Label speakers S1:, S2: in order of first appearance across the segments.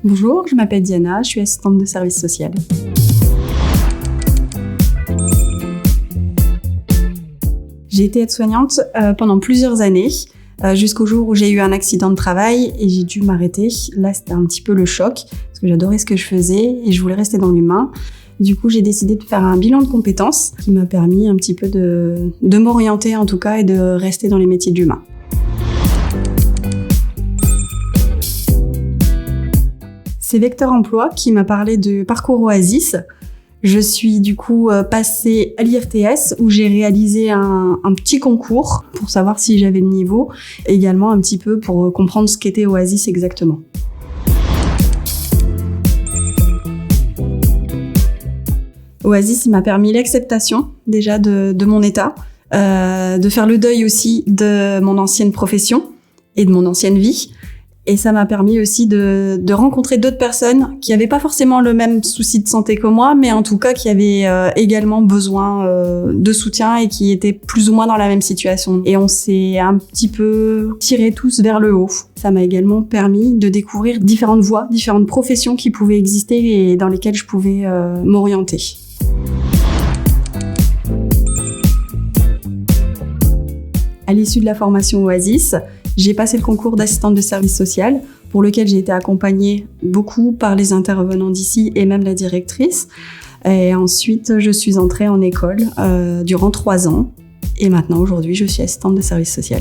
S1: Bonjour, je m'appelle Diana, je suis assistante de service social. J'ai été aide-soignante pendant plusieurs années, jusqu'au jour où j'ai eu un accident de travail et j'ai dû m'arrêter. Là, c'était un petit peu le choc, parce que j'adorais ce que je faisais et je voulais rester dans l'humain. Du coup, j'ai décidé de faire un bilan de compétences qui m'a permis un petit peu de m'orienter en tout cas et de rester dans les métiers de l'humain. C'est Vecteur Emploi qui m'a parlé de parcours Oasis. Je suis du coup passée à l'IFTS où j'ai réalisé un petit concours pour savoir si j'avais le niveau, et également un petit peu pour comprendre ce qu'était Oasis exactement. Oasis, il m'a permis l'acceptation déjà de mon état, de faire le deuil aussi de mon ancienne profession et de mon ancienne vie. Et ça m'a permis aussi de rencontrer d'autres personnes qui n'avaient pas forcément le même souci de santé que moi, mais en tout cas qui avaient également besoin de soutien et qui étaient plus ou moins dans la même situation. Et on s'est un petit peu tirés tous vers le haut. Ça m'a également permis de découvrir différentes voies, différentes professions qui pouvaient exister et dans lesquelles je pouvais m'orienter. À l'issue de la formation Oasis, j'ai passé le concours d'assistante de service social, pour lequel j'ai été accompagnée beaucoup par les intervenants d'ici et même la directrice. Et ensuite, je suis entrée en école durant 3 ans. Et maintenant, aujourd'hui, je suis assistante de service social.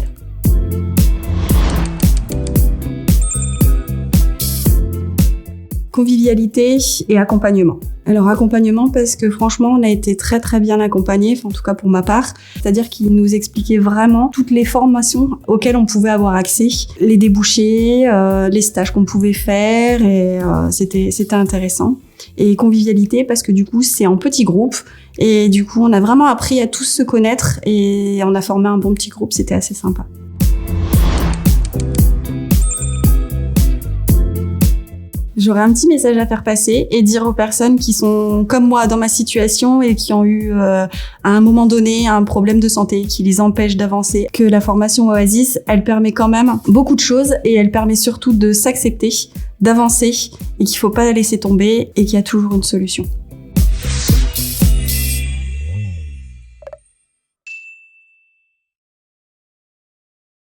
S1: Convivialité et accompagnement. Alors accompagnement parce que franchement on a été très très bien accompagnés, en tout cas pour ma part, c'est-à-dire qu'ils nous expliquaient vraiment toutes les formations auxquelles on pouvait avoir accès, les débouchés, les stages qu'on pouvait faire et c'était intéressant. Et convivialité parce que du coup c'est en petits groupes et du coup on a vraiment appris à tous se connaître et on a formé un bon petit groupe, c'était assez sympa. J'aurais un petit message à faire passer et dire aux personnes qui sont comme moi dans ma situation et qui ont eu à un moment donné un problème de santé qui les empêche d'avancer, que la formation Oasis, elle permet quand même beaucoup de choses et elle permet surtout de s'accepter, d'avancer et qu'il faut pas la laisser tomber et qu'il y a toujours une solution.